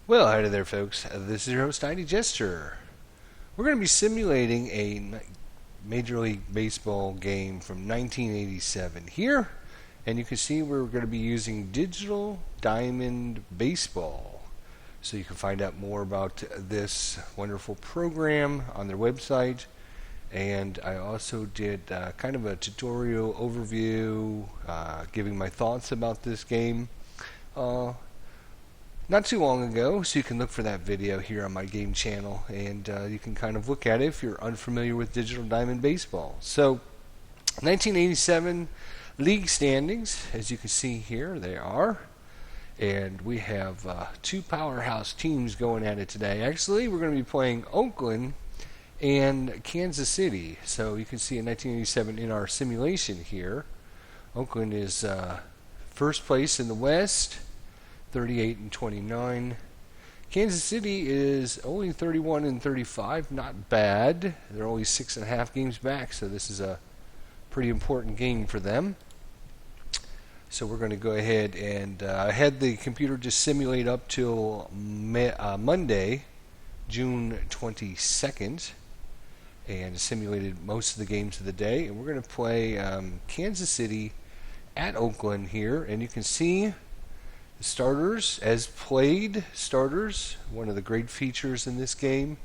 Well, hi there, folks. This is your host, ID Jester. We're going to be simulating a Major League Baseball game from 1987 here, and you can see we're going to be using Digital Diamond Baseball. So you can find out more about this wonderful program on their website. And I also did kind of a tutorial overview, giving my thoughts about this game. Not too long ago, so you can look for that video here on my game channel, and you can kind of look at it if you're unfamiliar with Digital Diamond Baseball. So, 1987 league standings, as you can see here, they are. And we have two powerhouse teams going at it today. Actually, we're going to be playing Oakland and Kansas City. So you can see in 1987 in our simulation here, Oakland is first place in the West, 38 and 29. Kansas City is only 31 and 35, not bad. They're only 6.5 games back, so this is a pretty important game for them. So we're going to go ahead and I had the computer just simulate up till Monday, June 22nd, and simulated most of the games of the day. And we're going to play Kansas City at Oakland here, and you can see starters, as played starters. One of the great features in this game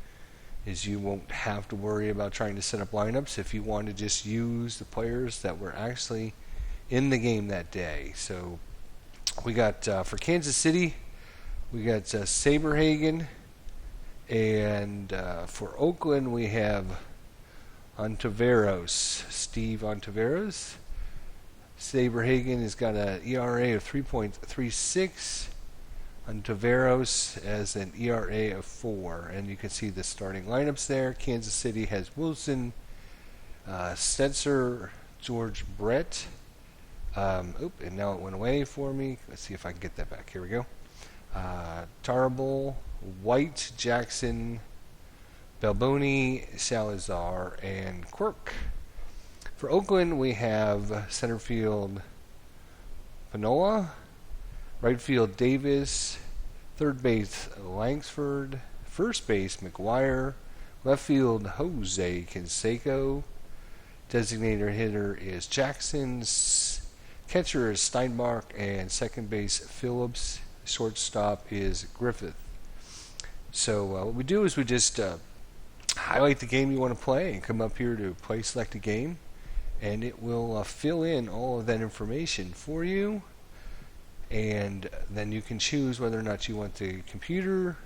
is you won't have to worry about trying to set up lineups if you want to just use the players that were actually in the game that day. So we got for Kansas City, we got Saberhagen, and for Oakland we have Ontiveros, Steve Ontiveros. Saberhagen has got an ERA of 3.36. Ontiveros has an ERA of 4. And you can see the starting lineups there. Kansas City has Wilson, Stetzer, George Brett. And now it went away for me. Let's see if I can get that back. Here we go. Tarable, White, Jackson, Balboni, Salazar, and Quirk. For Oakland, we have center field Panola, right field Davis, third base Langsford, first base McGuire, left field Jose Canseco, designated hitter is Jackson, catcher is Steinbach, and second base Phillips, shortstop is Griffith. So what we do is we just highlight the game you want to play and come up here to play select a game, and it will fill in all of that information for you, and then you can choose whether or not you want the computer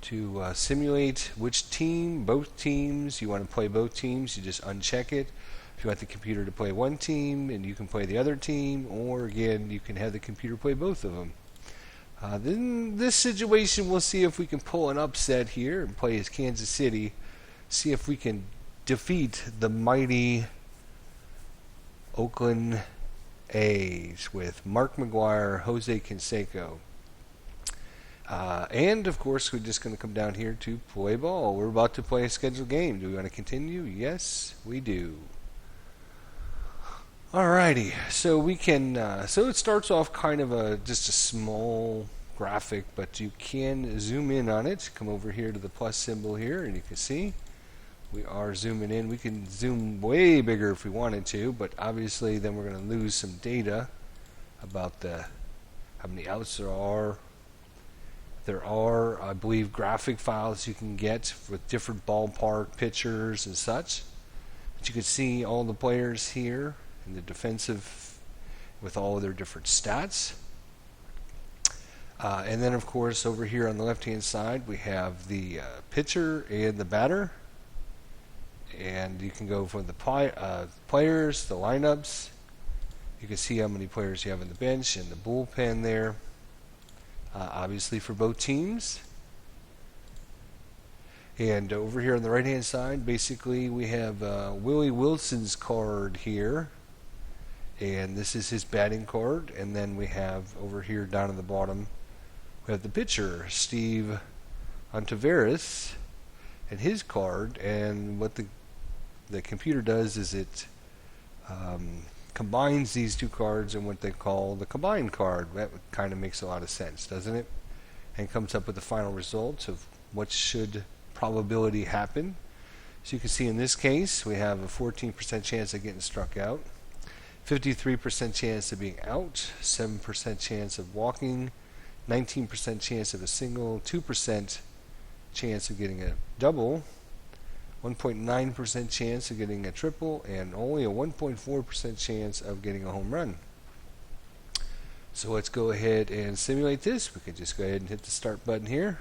to simulate which team, both teams. You want to play both teams, you just uncheck it. If you want the computer to play one team, and you can play the other team, or again, you can have the computer play both of them. Then this situation, we'll see if we can pull an upset here and play as Kansas City, see if we can defeat the mighty Oakland A's with Mark McGuire, Jose Canseco. And, of course, we're just going to come down here to play ball. We're about to play a scheduled game. Do we want to continue? Yes, we do. Alrighty, so we can, so it starts off kind of just a small graphic, but you can zoom in on it. Come over here to the plus symbol here, and you can see we are zooming in. We can zoom way bigger if we wanted to, but obviously then we're going to lose some data about how many outs there are. There are, I believe, graphic files you can get with different ballpark pictures and such. But you can see all the players here in the defensive with all of their different stats. And then, of course, over here on the left-hand side, we have the pitcher and the batter. And you can go for the players, the lineups. You can see how many players you have on the bench and the bullpen there. Obviously for both teams. And over here on the right-hand side, basically we have Willie Wilson's card here. And this is his batting card. And then we have over here down at the bottom, we have the pitcher, Steve Ontiveros, and his card. And what the computer does is it combines these two cards in what they call the combined card. That kind of makes a lot of sense, doesn't it? and comes up with the final result of what should probability happen. So you can see in this case we have a 14% chance of getting struck out, 53% chance of being out, 7% chance of walking, 19% chance of a single, 2% chance of getting a double, 1.9% chance of getting a triple, and only a 1.4% chance of getting a home run. So let's go ahead and simulate this. We can just go ahead and hit the start button here.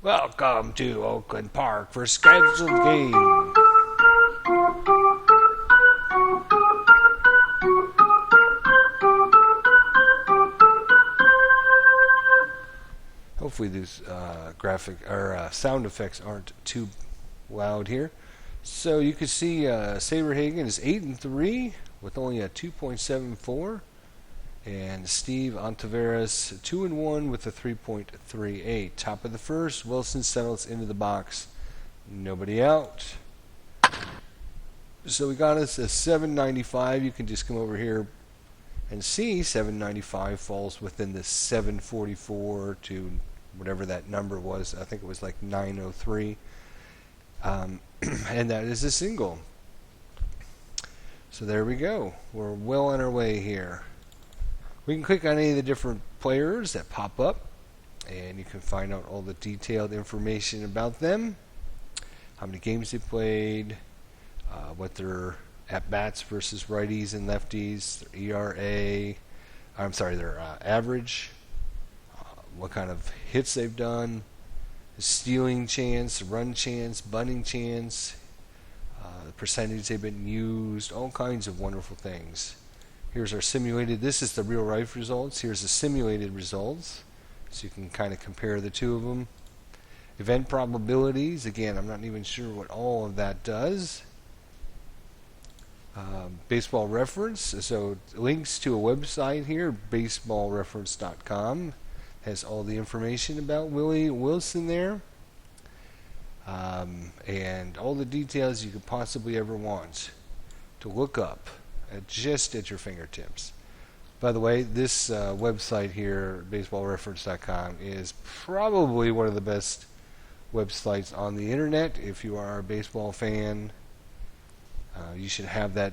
Welcome to Oakland Park for scheduled game. Hopefully these graphic or sound effects aren't too loud here. So you can see Saberhagen is 8-3 with only a 2.74, and Steve Ontiveros 2-1 with a 3.38. Top of the first, Wilson settles into the box. Nobody out. So we got us a 795. You can just come over here and see 795 falls within the 744 to whatever that number was. I think it was like 903. And that is a single. So there we go. We're well on our way here. We can click on any of the different players that pop up, and you can find out all the detailed information about them, how many games they played, what their at-bats versus righties and lefties, their ERA, their average, what kind of hits they've done, the stealing chance, run chance, bunting chance, the percentage they've been used, all kinds of wonderful things. Here's our simulated. This is the real life results. Here's the simulated results. So you can kind of compare the two of them. Event probabilities. Again, I'm not even sure what all of that does. Baseball reference. So links to a website here, baseballreference.com. Has all the information about Willie Wilson there. And all the details you could possibly ever want to look up. Just at your fingertips. By the way, this website here, baseballreference.com, is probably one of the best websites on the internet. If you are a baseball fan, you should have that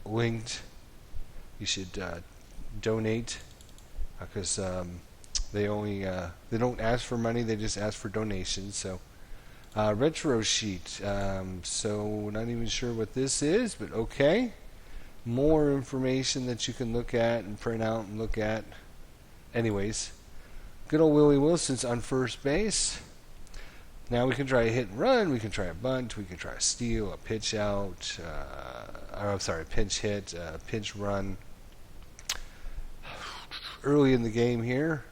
linked. You should donate because they don't ask for money; they just ask for donations. So, retro sheet. So, not even sure what this is, but okay. More information that you can look at and print out and look at. Anyways, good old Willie Wilson's on first base. Now we can try a hit and run, we can try a bunt, we can try a steal, a pitch out, a pinch hit, a pinch run. Early in the game here,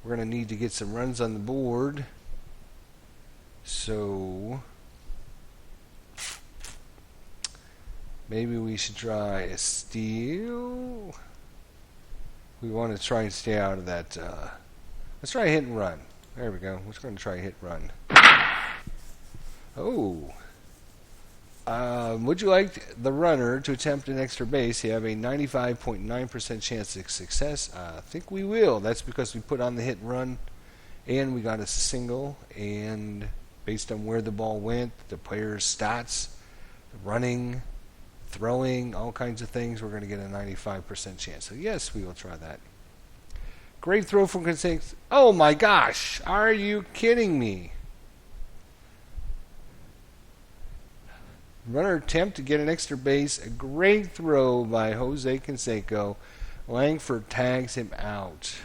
we're going to need to get some runs on the board. So maybe we should try a steal. We want to try and stay out of that. Let's try a hit and run. There we go. We're just going to try a hit and run. Oh. Would you like the runner to attempt an extra base? You have a 95.9% chance of success. I think we will. That's because we put on the hit and run, and we got us a single. And based on where the ball went, the player's stats, running, throwing, all kinds of things, we're going to get a 95% chance. So yes, we will try that. Great throw from Kansas. Oh my gosh, are you kidding me? Runner attempt to get an extra base. A great throw by Jose Canseco. Langford tags him out.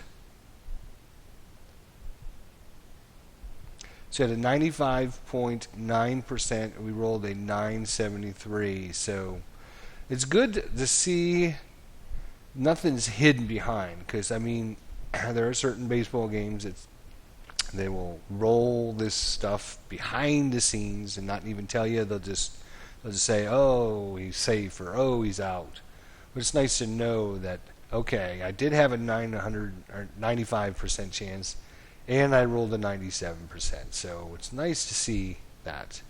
So at a 95.9%, we rolled a 973. So it's good to see nothing's hidden behind, because I mean, there are certain baseball games that they will roll this stuff behind the scenes and not even tell you. They'll just say, "Oh, he's safe," or "Oh, he's out." But it's nice to know that, okay, I did have a 95% chance, and I rolled a 97%. So it's nice to see that.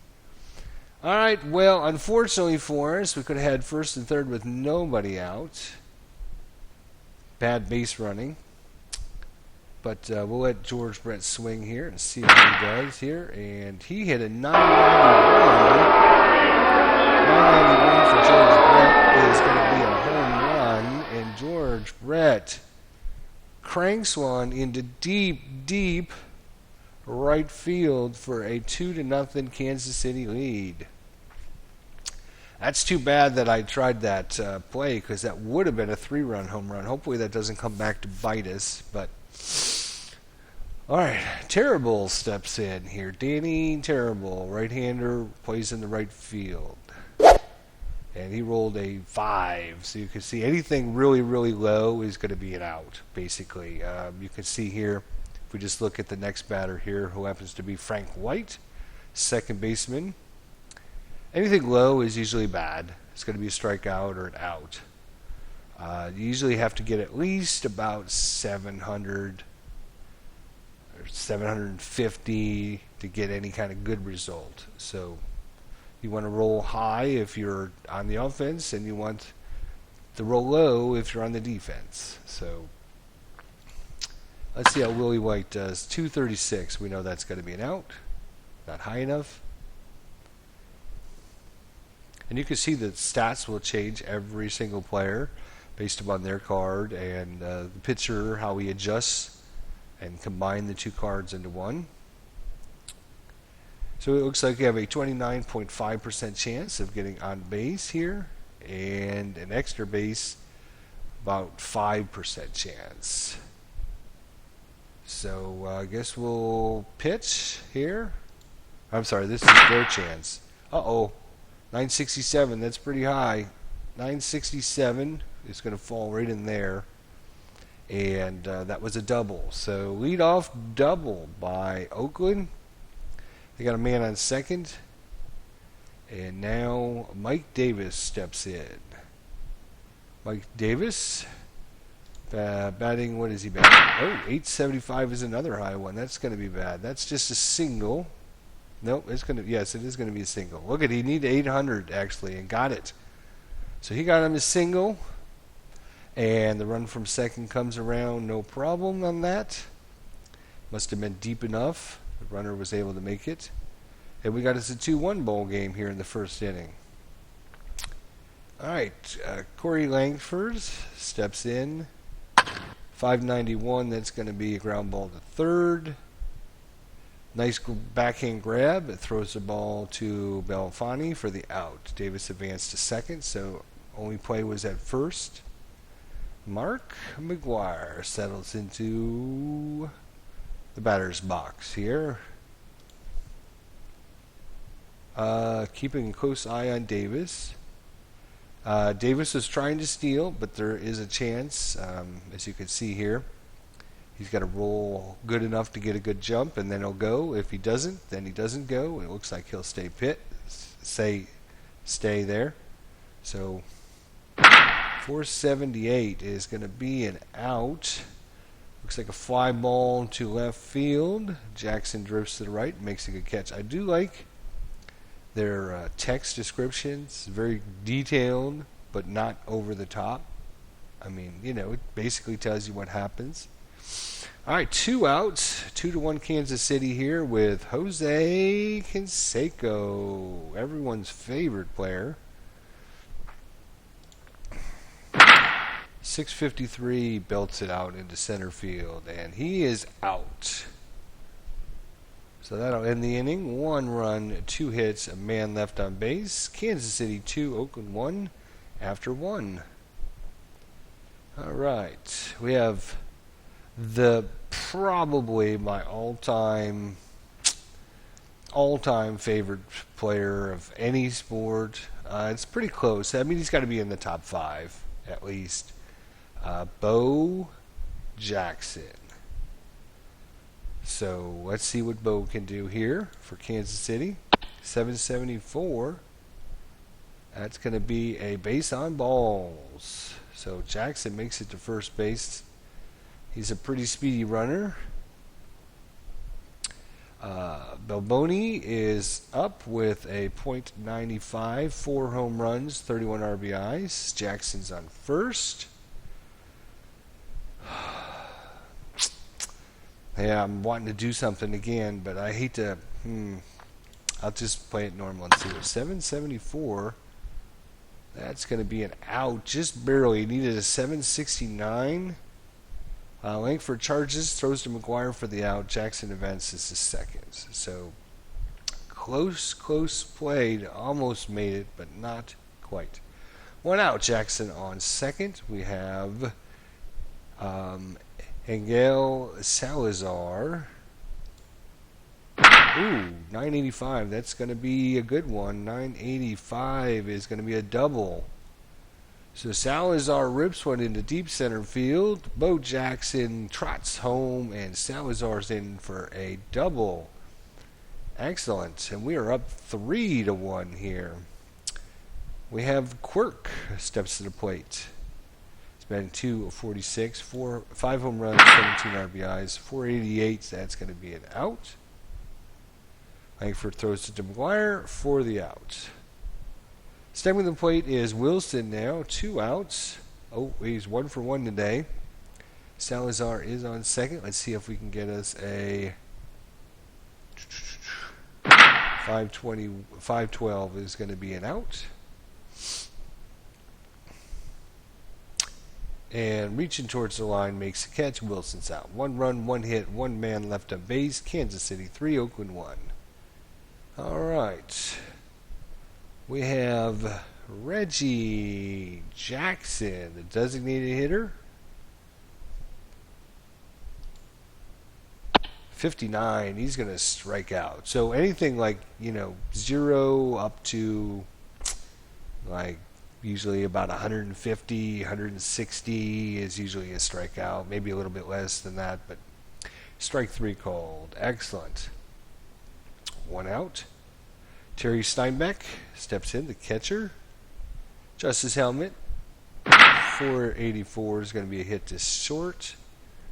All right, well, unfortunately for us, we could have had first and third with nobody out. Bad base running. But we'll let George Brett swing here and see how he does here. And he hit a 991 for George Brett is going to be a home run. And George Brett cranks one into deep right field for a 2-0 Kansas City lead. That's too bad that I tried that play, because that would have been a 3-run home run. Hopefully that doesn't come back to bite us. But all right, Terrible steps in here. Danny Terrible, right-hander, plays in the right field. And he rolled a 5. So you can see anything really low is going to be an out, basically. You can see here, if we just look at the next batter here, who happens to be Frank White, second baseman. Anything low is usually bad. It's going to be a strikeout or an out. You usually have to get at least about 700 or 750 to get any kind of good result. So you want to roll high if you're on the offense, and you want to roll low if you're on the defense. So let's see how Willie White does. 236. We know that's going to be an out. Not high enough. And you can see that stats will change every single player based upon their card and the pitcher, how he adjusts and combine the two cards into one. So it looks like you have a 29.5% chance of getting on base here, and an extra base, about 5% chance. So I guess we'll pitch here. I'm sorry, this is their chance. Uh-oh. 967, that's pretty high. 967 is going to fall right in there. And that was a double. So leadoff double by Oakland. They got a man on second. And now Mike Davis steps in. Mike Davis batting, what is he batting? Oh, 875 is another high one. That's going to be bad. That's just a single. Nope, it's going to, yes, it is going to be a single. Look at, he needed 800 actually, and got it. So he got him a single, and the run from second comes around, no problem on that. Must have been deep enough. The runner was able to make it. And we got us a 2-1 ball game here in the first inning. All right, Corey Langford steps in. 591, that's going to be a ground ball to third. Nice backhand grab. It throws the ball to Belfani for the out. Davis advanced to second, so only play was at first. Mark McGuire settles into the batter's box here. Keeping a close eye on Davis. Davis is trying to steal, but there is a chance, as you can see here. He's got to roll good enough to get a good jump, and then he'll go. If he doesn't, then he doesn't go. It looks like he'll stay stay there. So 478 is going to be an out. Looks like a fly ball to left field. Jackson drifts to the right, makes a good catch. I do like their text descriptions, very detailed, but not over the top. I mean, you know, it basically tells you what happens. All right, 2 outs, 2-1 Kansas City here with Jose Canseco, everyone's favorite player. 653 belts it out into center field, and he is out. So that'll end the inning. 1 run, 2 hits, a man left on base. Kansas City 2, Oakland 1 after 1. All right, we have the probably my all-time favorite player of any sport. It's pretty close. I mean, he's got to be in the top 5 at least. Bo Jackson. So let's see what Bo can do here for Kansas City. 774. That's going to be a base on balls. So Jackson makes it to first base. He's a pretty speedy runner. Belboni is up with a .95, 4 home runs, 31 RBIs. Jackson's on first. Yeah, I'm wanting to do something again, but I hate to. I'll just play it normal and see it. 774. That's going to be an out, just barely. Needed a 769. Langford charges, throws to McGuire for the out. Jackson advances to second. So close play. Almost made it, but not quite. One out. Jackson on second. We have Angel Salazar. Ooh, 985. That's going to be a good one. 985 is going to be a double. So Salazar rips one into deep center field. Bo Jackson trots home, and Salazar's in for a double. Excellent. And we are up 3-1 here. We have Quirk steps to the plate. It's been 246, 5 home runs, 17 RBIs, 488. That's going to be an out. Langford throws it to McGuire for the out. Stepping to the plate is Wilson now, 2 outs. Oh, he's 1 for 1 today. Salazar is on second. Let's see if we can get us a 512 is going to be an out. And reaching towards the line makes a catch. Wilson's out. 1 run, 1 hit, 1 man left on base. Kansas City 3, Oakland 1. All right. We have Reggie Jackson, the designated hitter. 59. He's going to strike out. So anything like, 0 up to like usually about 150, 160 is usually a strikeout. Maybe a little bit less than that, but strike 3 called. Excellent. 1 out. Terry Steinbeck steps in, the catcher. Adjusts his helmet. 484 is going to be a hit to short.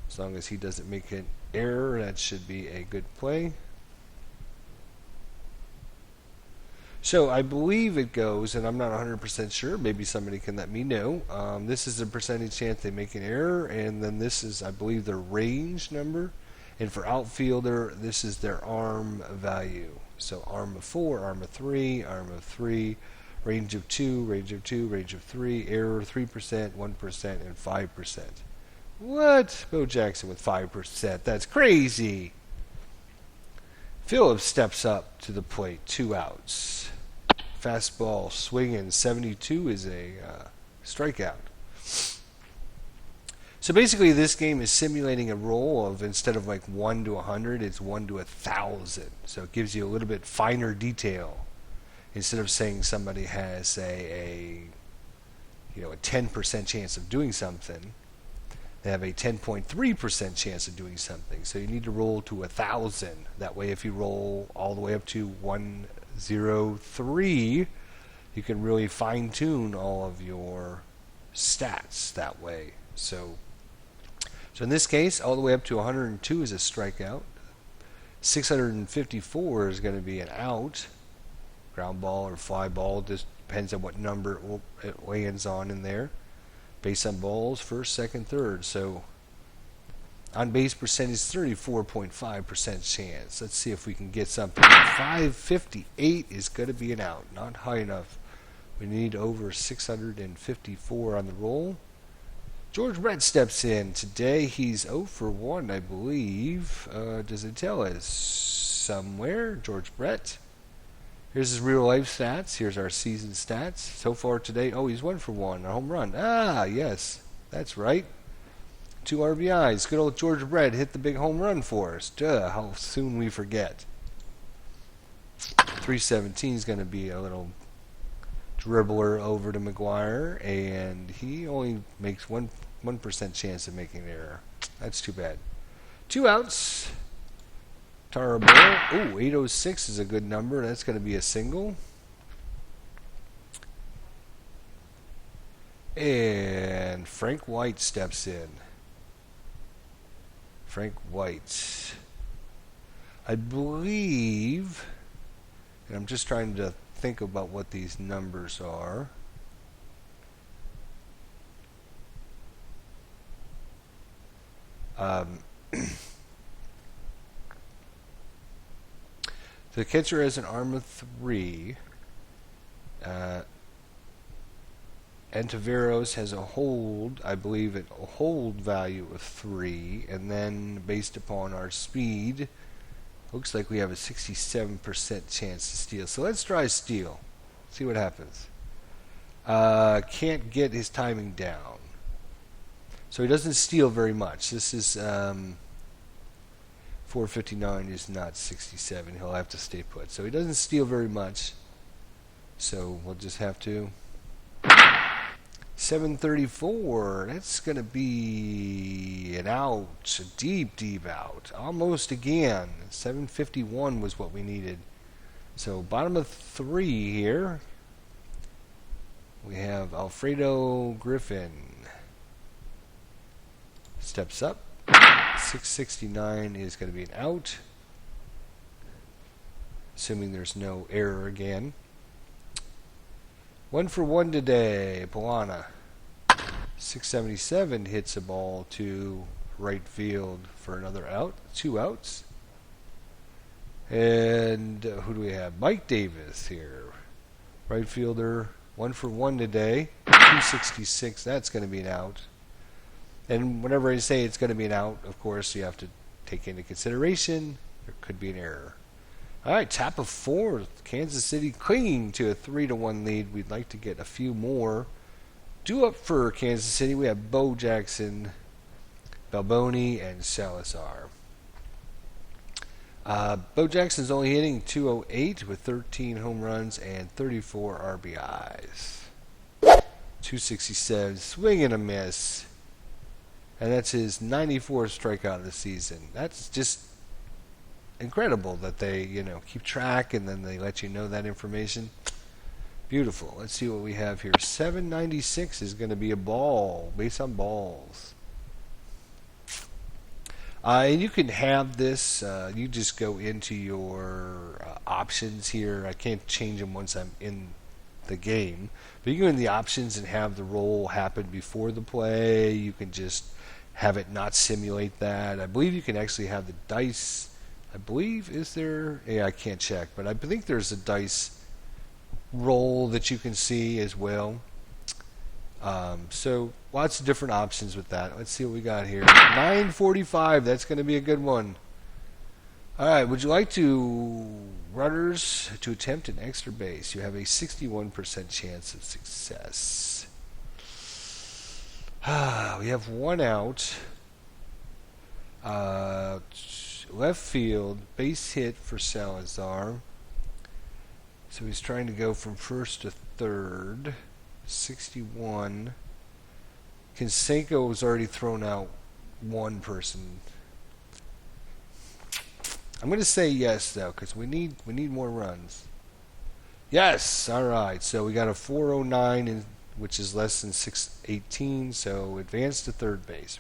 As long as he doesn't make an error, that should be a good play. So I believe it goes, and I'm not 100% sure. Maybe somebody can let me know. This is the percentage chance they make an error, and then this is, I believe, their range number. And for outfielder, this is their arm value. So arm of 4, arm of 3, arm of 3, range of 2, range of 2, range of 3, error 3%, 1%, and 5%. What? Bo Jackson with 5%. That's crazy. Phillips steps up to the plate, 2 outs. Fastball swinging, 72 is a strikeout. So basically this game is simulating a roll of, instead of like 1 to 100, it's 1 to 1,000. So it gives you a little bit finer detail. Instead of saying somebody has a 10% chance of doing something, they have a 10.3% chance of doing something. So you need to roll to 1,000. That way if you roll all the way up to 103, you can really fine tune all of your stats that way. So in this case, all the way up to 102 is a strikeout. 654 is going to be an out. Ground ball or fly ball, just depends on what number it lands on in there. Base on balls, first, second, third. So on base percentage, 34.5% chance. Let's see if we can get something. 558 is going to be an out. Not high enough. We need over 654 on the roll. George Brett steps in. Today he's 0 for 1, I believe. Does it tell us somewhere? George Brett. Here's his real life stats. Here's our season stats. So far today, he's 1 for 1. A home run. Ah, yes. That's right. 2 RBIs. Good old George Brett hit the big home run for us. Duh, how soon we forget. 317 is going to be a little dribbler over to McGuire, and he only makes 1% chance of making an error. That's too bad. 2 outs. Tara Ball. 806 is a good number. That's going to be a single. And Frank White steps in. Frank White. I believe, and I'm just trying to think about what these numbers are. The catcher has an arm of 3. Antiveros has a hold, I believe, a hold value of 3, and then based upon our speed, looks like we have a 67% chance to steal. So let's try steal. See what happens. Can't get his timing down. So he doesn't steal very much. This is 459 is not 67. He'll have to stay put. So he doesn't steal very much. So we'll just have to 734. That's going to be an out. A deep, deep out. Almost again. 751 was what we needed. So bottom of 3 here. We have Alfredo Griffin. Steps up. 669 is going to be an out. Assuming there's no error again. 1 for 1 today, Polana. 677 hits a ball to right field for another out. 2 outs. And who do we have? Mike Davis here. Right fielder. 1 for 1 today. 266. That's going to be an out. And whenever I say it's going to be an out, of course, you have to take into consideration there could be an error. All right, top of 4th. Kansas City clinging to a 3-1 lead. We'd like to get a few more. Due up for Kansas City, we have Bo Jackson, Balboni, and Salazar. Bo Jackson's only hitting 208 with 13 home runs and 34 RBIs. 267, swing and a miss. And that's his 94th strikeout of the season. That's just incredible that they, keep track and then they let you know that information. Beautiful. Let's see what we have here. 796 is going to be a ball, based on balls. And you can have this. You just go into your options here. I can't change them once I'm in the game. But you can go in the options and have the roll happen before the play. You can just have it not simulate that. I believe you can actually have the dice. I believe, is there? Yeah, I can't check, but I think there's a dice roll that you can see as well. So lots of different options with that. Let's see what we got here. 945. That's going to be a good one. All right. Would you like runners to attempt an extra base? You have a 61% chance of success. We have 1 out. Left field, base hit for Salazar. So he's trying to go from first to third. 61. Canseco has already thrown out 1 person. I'm going to say yes, though, because we need more runs. Yes! All right. So we got a 409, which is less than 618. So advance to third base.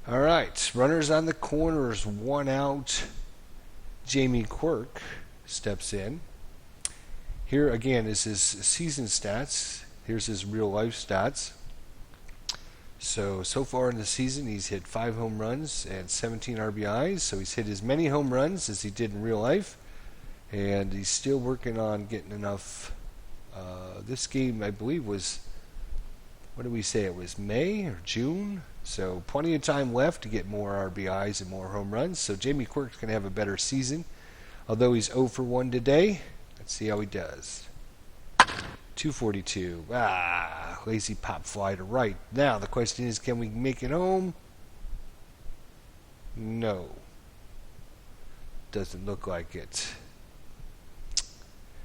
All right, runners on the corners, 1 out. Jamie Quirk steps in. Here again is his season stats. Here's his real life stats. So far in the season, he's hit 5 home runs and 17 RBIs. So he's hit as many home runs as he did in real life. And he's still working on getting enough. This game, I believe, was, what did we say? It was May or June? So plenty of time left to get more RBIs and more home runs. So Jamie Quirk's going to have a better season. Although he's 0 for 1 today. Let's see how he does. 242. Lazy pop fly to right. Now the question is, can we make it home? No. Doesn't look like it.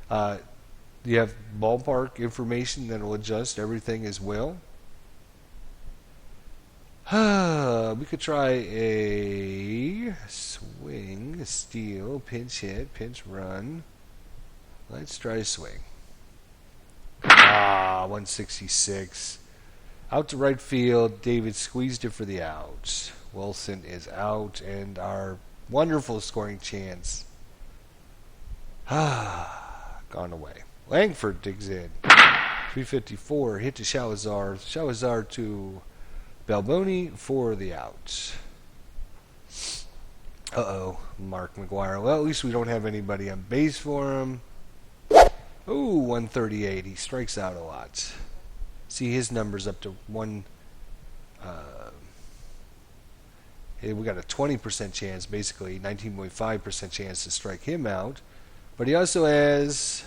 You have ballpark information that will adjust everything as well. We could try a swing, a steal, pinch hit, pinch run. Let's try a swing. 166. Out to right field. David squeezed it for the out. Wilson is out, and our wonderful scoring chance gone away. Langford digs in. 354. Hit to Salazar. Salazar to Balboni for the out. Uh-oh, Mark McGwire. Well, at least we don't have anybody on base for him. Ooh, 138. He strikes out a lot. See, his number's up to hey, we got a 20% chance, basically 19.5% chance to strike him out. But he also has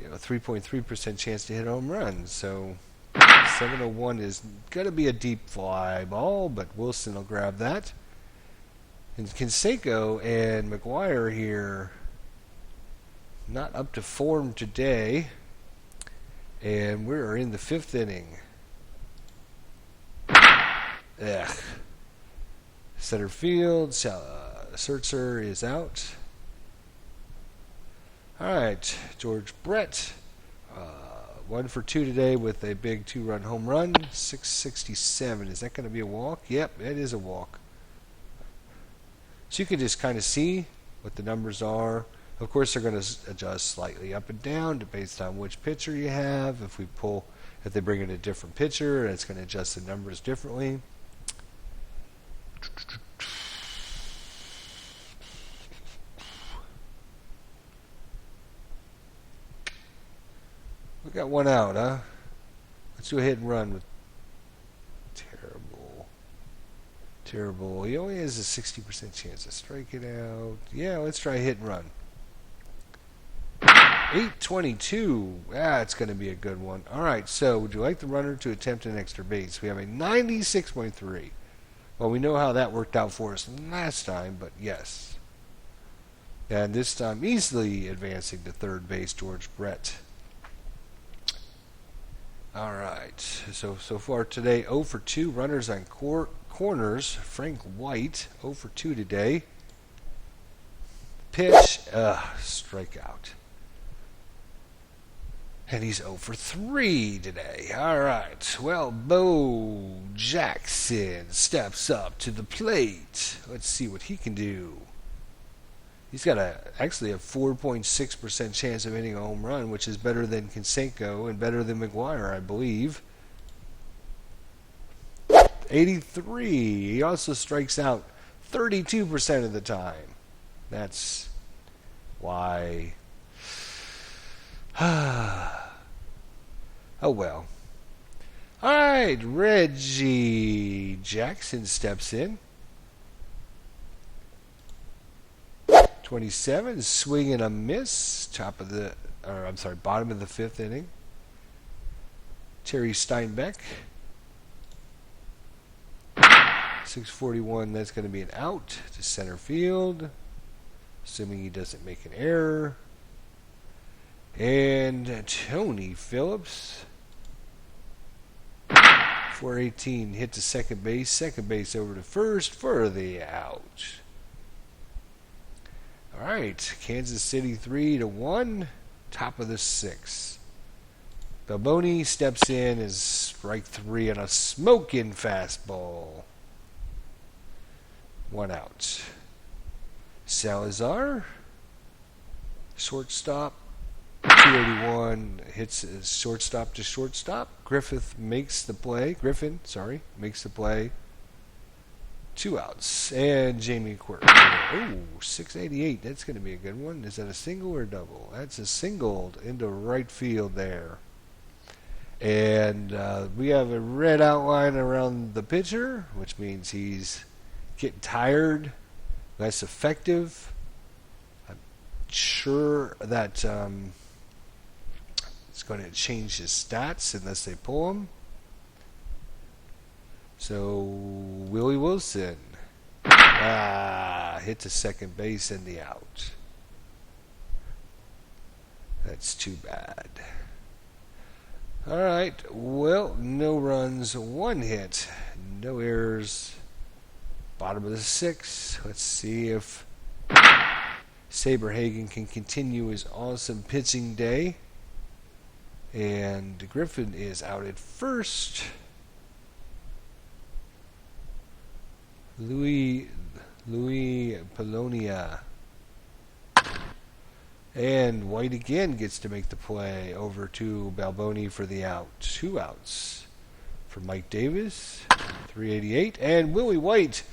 a 3.3% chance to hit a home run. So 701 is going to be a deep fly ball, but Wilson will grab that. And Canseco and McGwire here, not up to form today. And we're in the 5th inning. Ugh. Center field, Sertzer is out. All right, George Brett, 1 for 2 today with a big 2-run home run, 667. Is that going to be a walk? Yep, it is a walk. So you can just kind of see what the numbers are. Of course, they're going to adjust slightly up and down based on which pitcher you have. If they bring in a different pitcher, it's going to adjust the numbers differently. We got one out, huh? Let's do a hit and run with terrible. He only has a 60% chance to strike it out. Yeah, let's try a hit and run. 822. It's going to be a good one. All right, so would you like the runner to attempt an extra base? We have a 96.3. Well, we know how that worked out for us last time, but yes. And this time easily advancing to third base, George Brett. All right, so far today, 0 for 2. Runners on corners. Frank White, 0 for 2 today. Pitch, strikeout. And he's 0 for 3 today. All right, well, Bo Jackson steps up to the plate. Let's see what he can do. He's got actually a 4.6% chance of hitting a home run, which is better than Canseco and better than McGwire, I believe. 83. He also strikes out 32% of the time. That's why. Oh well. All right, Reggie Jackson steps in. 27, swing and a miss. Bottom of the 5th inning. Terry Steinbeck. 641, that's going to be an out to center field, assuming he doesn't make an error. And Tony Phillips, 418, hit to second base over to first for the out. All right, Kansas City 3-1, top of the 6th. Balboni steps in as strike 3 on a smoking fastball. 1 out. Salazar, shortstop, 281, hits shortstop to shortstop. Griffin makes the play. 2 outs. And Jamie Quirk. 688. That's going to be a good one. Is that a single or a double? That's a single into right field there. And we have a red outline around the pitcher, which means he's getting tired, less effective. I'm sure that it's going to change his stats unless they pull him. So, Willie Wilson hit to second base and the out. That's too bad. All right, well, no runs, 1 hit, no errors. Bottom of the 6th. Let's see if Saberhagen can continue his awesome pitching day. And Griffin is out at first. Louis Polonia. And White again gets to make the play over to Balboni for the out. 2 outs for Mike Davis. 388. And Willie White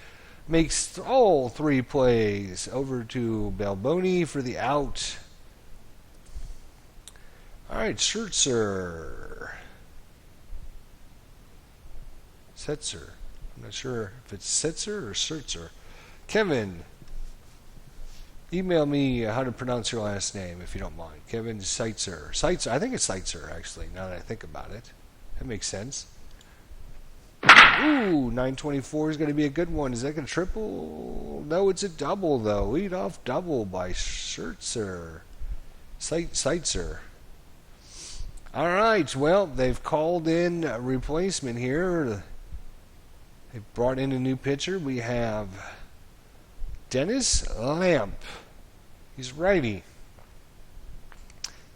makes all 3 plays. Over to Balboni for the out. All right, Scherzer. Setzer. I'm not sure if it's Setzer or Scherzer. Kevin, email me how to pronounce your last name if you don't mind. Kevin Seitzer. Seitzer. I think it's Seitzer, actually, now that I think about it. That makes sense. Ooh, 924 is going to be a good one. Is that going to triple? No, it's a double, though. Lead off double by Scherzer. Seitzer. All right, well, they've called in a replacement here. They've brought in a new pitcher. We have Dennis Lamp. He's righty.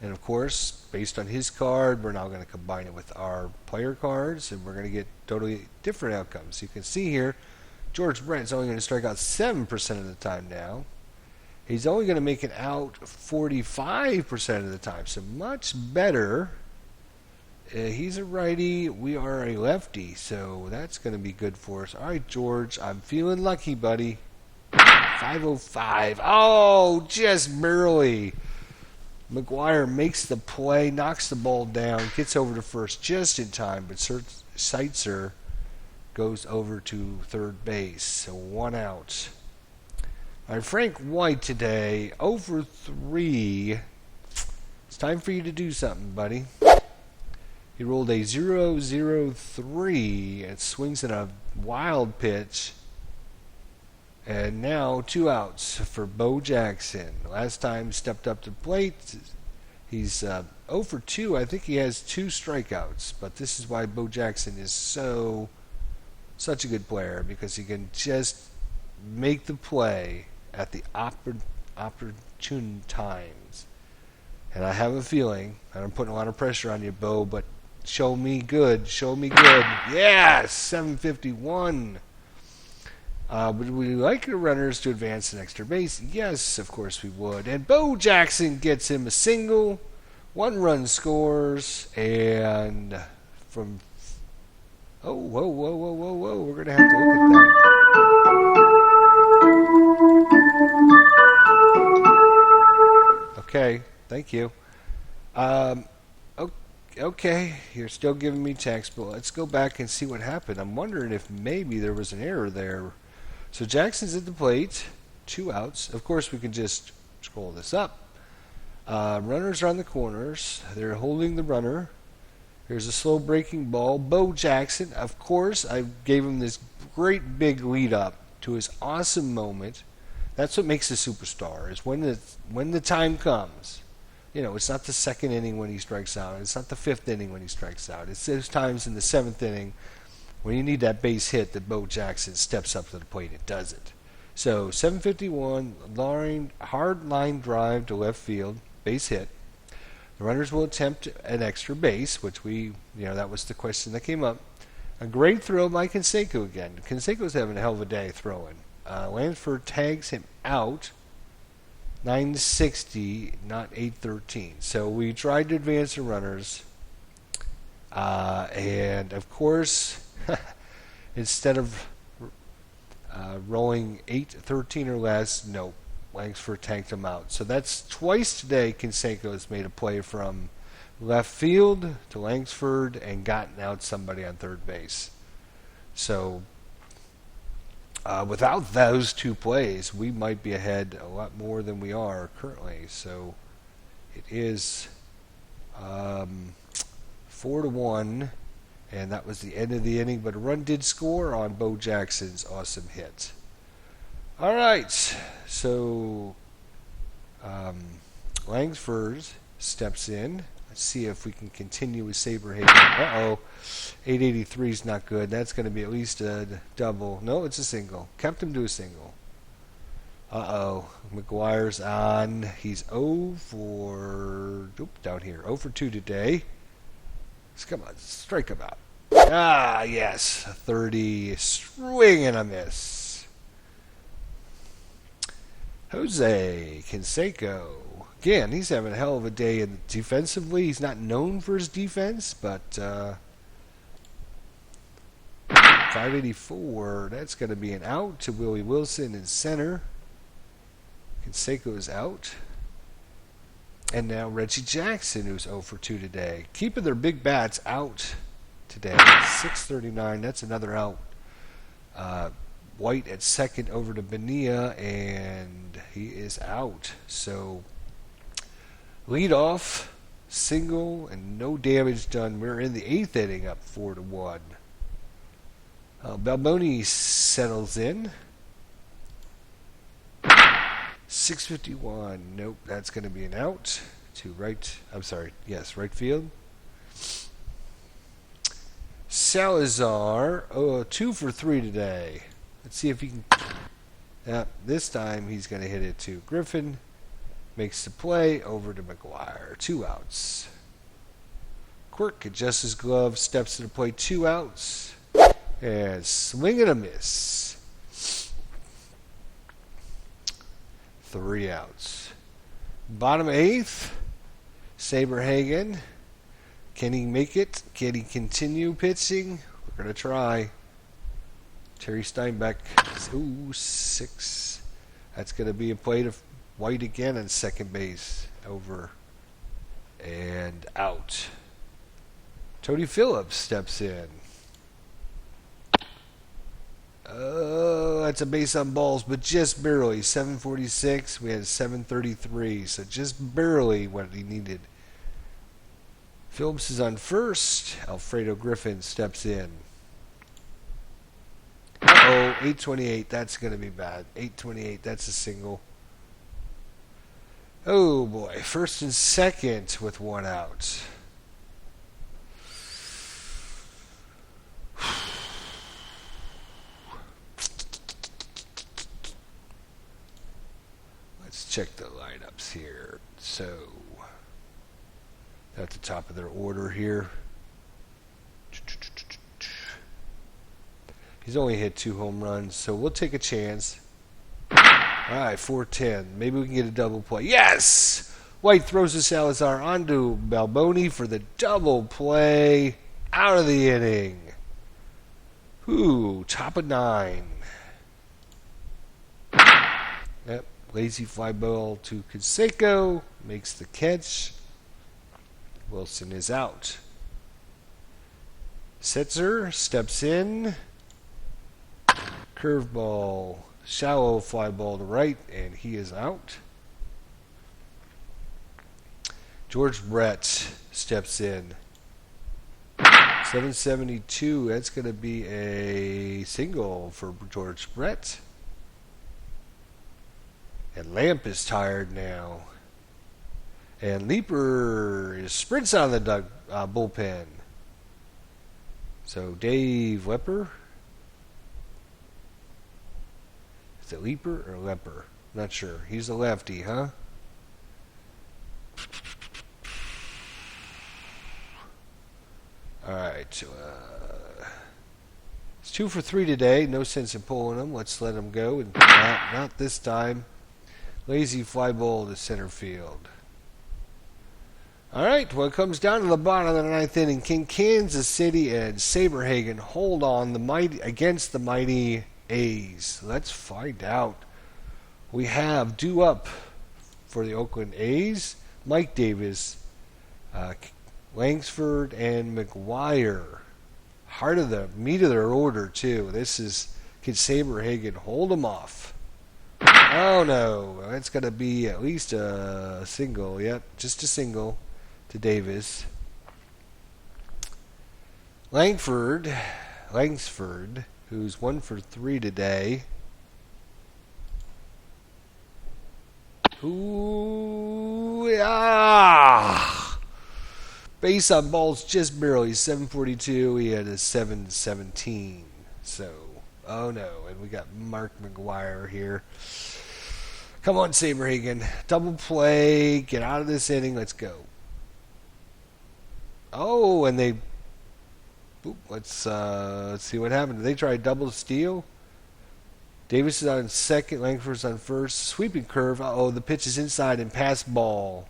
And of course, based on his card, we're now going to combine it with our player cards, and we're going to get totally different outcomes. You can see here, George Brent's only going to strike out 7% of the time now. He's only going to make it out 45% of the time, so much better. He's a righty. We are a lefty, so that's going to be good for us. All right, George, I'm feeling lucky, buddy. 505. Oh, just barely. McGuire makes the play, knocks the ball down, gets over to first just in time, but Seitzer goes over to third base, so 1 out. All right, Frank White today, 0 for 3. It's time for you to do something, buddy. He rolled a 0-0-3 and swings at a wild pitch. And now 2 outs for Bo Jackson. Last time stepped up to the plate. He's 0 for 2. I think he has 2 strikeouts. But this is why Bo Jackson is such a good player, because he can just make the play at the opportune times. And I have a feeling, and I'm putting a lot of pressure on you, Bo, but show me good. Show me good. Yes! 751. Would we like the runners to advance an extra base? Yes, of course we would. And Bo Jackson gets him a single. 1 run scores. And from... Oh, whoa. We're going to have to look at that. Okay, thank you. Okay, you're still giving me text, but let's go back and see what happened. I'm wondering if maybe there was an error there. So Jackson's at the plate, 2 outs. Of course, we can just scroll this up. Runners are on the corners. They're holding the runner. Here's a slow breaking ball. Bo Jackson, of course, I gave him this great big lead up to his awesome moment. That's what makes a superstar, is when the time comes. You know, it's not the 2nd inning when he strikes out. It's not the 5th inning when he strikes out. It's those times in the 7th inning when you need that base hit that Bo Jackson steps up to the plate and does it. So 751, hard line drive to left field, base hit. The runners will attempt an extra base, which that was the question that came up. A great throw by Canseco again. Canseco's having a hell of a day throwing. Lansford tags him out. 960, not 813. So we tried to advance the runners. And of course, instead of rolling 813 or less, no, Langsford tanked him out. So that's twice today Canseco has made a play from left field to Langsford and gotten out somebody on third base. So without those 2 plays, we might be ahead a lot more than we are currently. So it is 4-1, and that was the end of the inning. But a run did score on Bo Jackson's awesome hit. All right, so Langsford steps in. Let's see if we can continue with Saberhagen. 883 is not good. That's going to be at least a double. No, it's a single. Kept him to a single. McGuire's on. He's 0 for... down here. 0 for 2 today. Come on, strike him out. Ah, yes. 30. Swing and a miss. Jose Canseco. Again, he's having a hell of a day defensively. He's not known for his defense, but 584. That's going to be an out to Willie Wilson in center. Canseco is out. And now Reggie Jackson, who's 0 for 2 today. Keeping their big bats out today. 639. That's another out. White at second over to Bonilla, and he is out. So, lead off, single, and no damage done. We're in the 8th inning, up 4-1. Balboni settles in. 651. Nope, that's going to be an out to right. I'm sorry. Yes, right field. Salazar, 2 for 3 today. Let's see if he can. This time he's going to hit it to Griffin. Makes the play over to McGuire. 2 outs. Quirk adjusts his glove, steps to the plate. 2 outs. And swing and a miss. 3 outs. Bottom 8th. Saberhagen. Can he make it? Can he continue pitching? We're going to try. Terry Steinbeck. 6. That's going to be a play to White again on second base. Over and out. Tony Phillips steps in. That's a base on balls, but just barely. 746. We had 733, so just barely what he needed. Phillips is on first. Alfredo Griffin steps in. 828. That's going to be bad. 828. That's a single. Oh boy. First and second with 1 out. Let's check the lineups here. So, at the top of their order here. He's only hit 2 home runs, so we'll take a chance. Alright, 410. Maybe we can get a double play. Yes! White throws to Salazar onto Balboni for the double play. Out of the inning. Ooh, top of 9. Yep, lazy fly ball to Canseco. Makes the catch. Wilson is out. Setzer steps in. Curveball, shallow fly ball to right, and he is out. George Brett steps in. 772, that's going to be a single for George Brett. And Lamp is tired now. And Leeper sprints out of the bullpen. So Dave Lepper. Is it Leeper or Lepper? Not sure. He's a lefty, huh? Alright. It's 2 for 3 today. No sense in pulling him. Let's let him go. And not this time. Lazy fly ball to center field. Alright, well, it comes down to the bottom of the 9th inning. Can Kansas City and Saberhagen hold on against the mighty A's? Let's find out. We have due up for the Oakland A's, Mike Davis, Langsford, and McGuire. Heart of the meat of their order, too. This is, can Saberhagen hold them off? Oh, no. It's going to be at least a single. Yep, just a single to Davis. Langsford, who's 1 for 3 today. Ooh, base on balls just barely. 742. He had a 717. So, oh no. And we got Mark McGuire here. Come on, Saberhagen. Double play. Get out of this inning. Let's go. Oh, and they... let's see what happened. Did they try a double steal? Davis is on second. Langford's on first. Sweeping curve. Uh-oh, the pitch is inside and pass ball.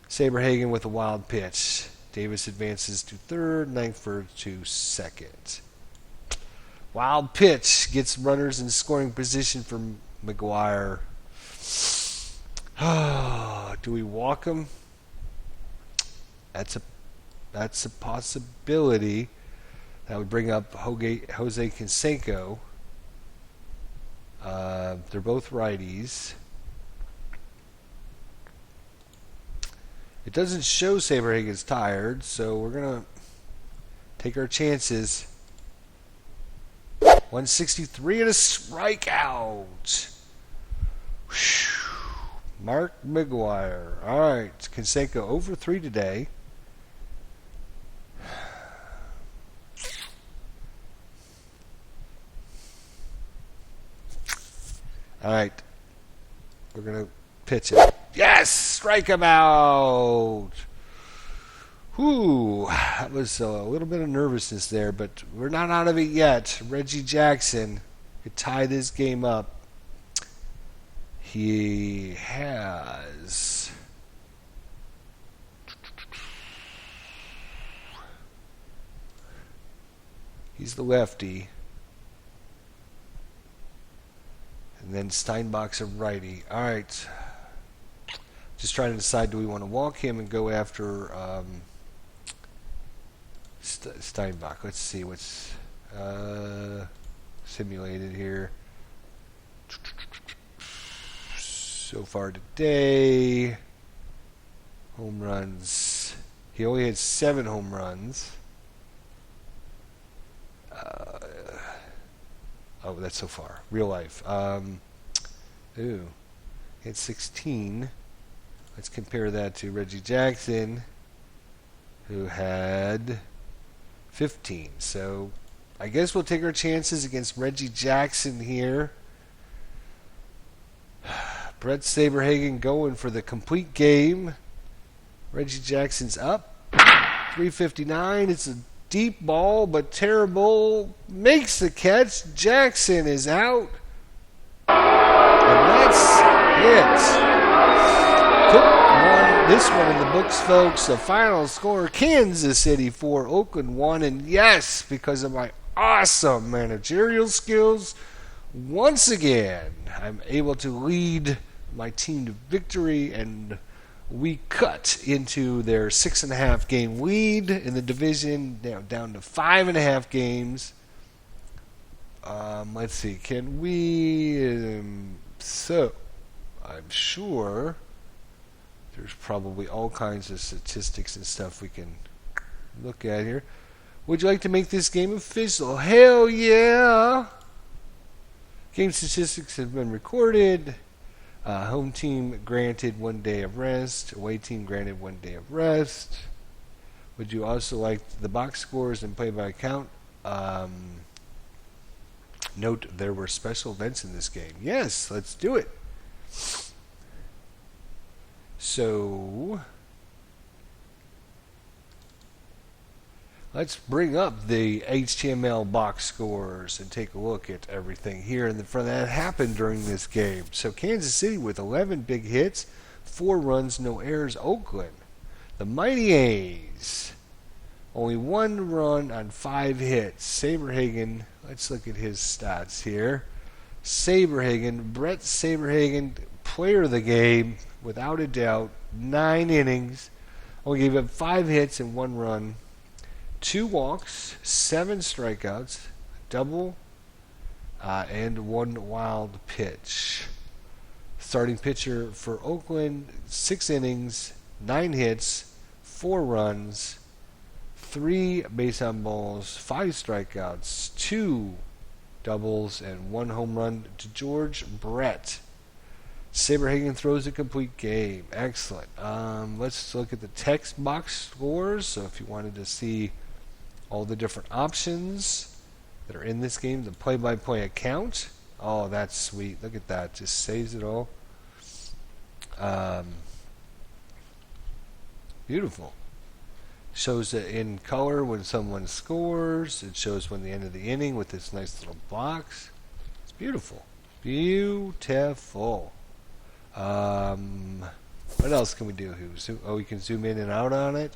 Saberhagen with a wild pitch. Davis advances to third. Langford to second. Wild pitch gets runners in scoring position for McGuire. Do we walk him? That's a possibility. That would bring up Jose Canseco. They're both righties. It doesn't show Saberhagen's tired, so we're going to take our chances. 163 and a strikeout. Mark McGuire. All right, Canseco over 3 today. All right, we're going to pitch it. Yes! Strike him out! Whew, that was a little bit of nervousness there, but we're not out of it yet. Reggie Jackson could tie this game up. He has... He's the lefty. And then Steinbach's a righty. All right. Just trying to decide, do we want to walk him and go after Steinbach? Let's see what's simulated here. So far today, home runs. He only had 7 home runs. Oh, that's so far. Real life. He had 16. Let's compare that to Reggie Jackson, who had 15. So I guess we'll take our chances against Reggie Jackson here. Brett Saberhagen going for the complete game. Reggie Jackson's up. 359. It's a deep ball, but terrible. Makes the catch. Jackson is out. And that's it. Cook won this one in the books, folks. The final score, Kansas City 4, Oakland 1. And yes, because of my awesome managerial skills, once again, I'm able to lead my team to victory, and we cut into their 6.5 game lead in the division, down to 5.5 games. Let's see, can we... so, I'm sure there's probably all kinds of statistics and stuff we can look at here. Would you like to make this game official? Hell yeah! Game statistics have been recorded. Home team granted 1 day of rest. Away team granted 1 day of rest. Would you also like the box scores and play-by-count? Note there were special events in this game. Yes, let's do it. So, let's bring up the HTML box scores and take a look at everything here in the front that happened during this game. So Kansas City with 11 big hits, 4 runs, no errors. Oakland, the Mighty A's, only 1 run on 5 hits. Saberhagen, let's look at his stats here. Saberhagen, Brett Saberhagen, player of the game, without a doubt. 9 innings, only gave up 5 hits and 1 run. 2 walks, 7 strikeouts, double, and 1 wild pitch. Starting pitcher for Oakland, 6 innings, 9 hits, 4 runs, 3 base on balls, 5 strikeouts, 2 doubles, and 1 home run to George Brett. Saberhagen throws a complete game. Excellent. Let's look at the text box scores. So if you wanted to see all the different options that are in this game, the play-by-play account. Oh, that's sweet. Look at that. Just saves it all. Beautiful. Shows it in color when someone scores. It shows when the end of the inning with this nice little box. It's beautiful. Beautiful. What else can we do? Oh, we can zoom in and out on it.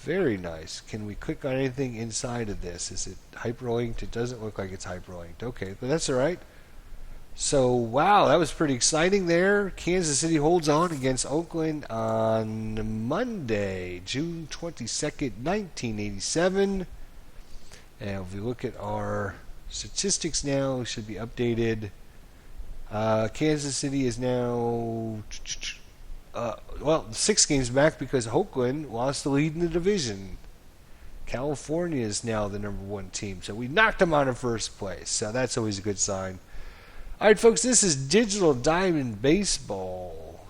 Very nice. Can we click on anything inside of this? Is it hyperlinked? It doesn't look like it's hyperlinked. Okay, but that's all right. So, wow, that was pretty exciting there. Kansas City holds on against Oakland on Monday, June 22nd, 1987. And if we look at our statistics now, it should be updated. Kansas City is now, 6 games back because Oakland lost the lead in the division. California is now the number 1 team, so we knocked them out of first place. So that's always a good sign. All right, folks, this is Digital Diamond Baseball.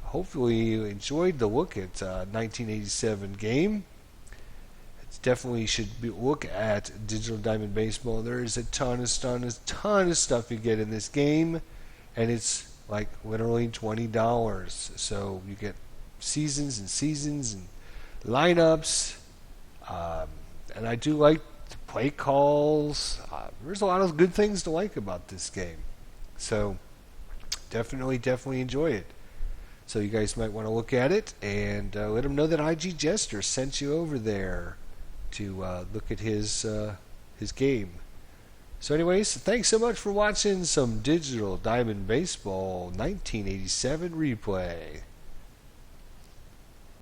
Hopefully you enjoyed the look at 1987 game. It's definitely should look at Digital Diamond Baseball. There is a ton of stuff you get in this game, and it's like literally $20. So you get seasons and seasons and lineups, and I do like the play calls. There's a lot of good things to like about this game. So definitely enjoy it. So you guys might want to look at it and let him know that IG Jester sent you over there to look at his game. So anyways, thanks so much for watching some Digital Diamond Baseball 1987 replay.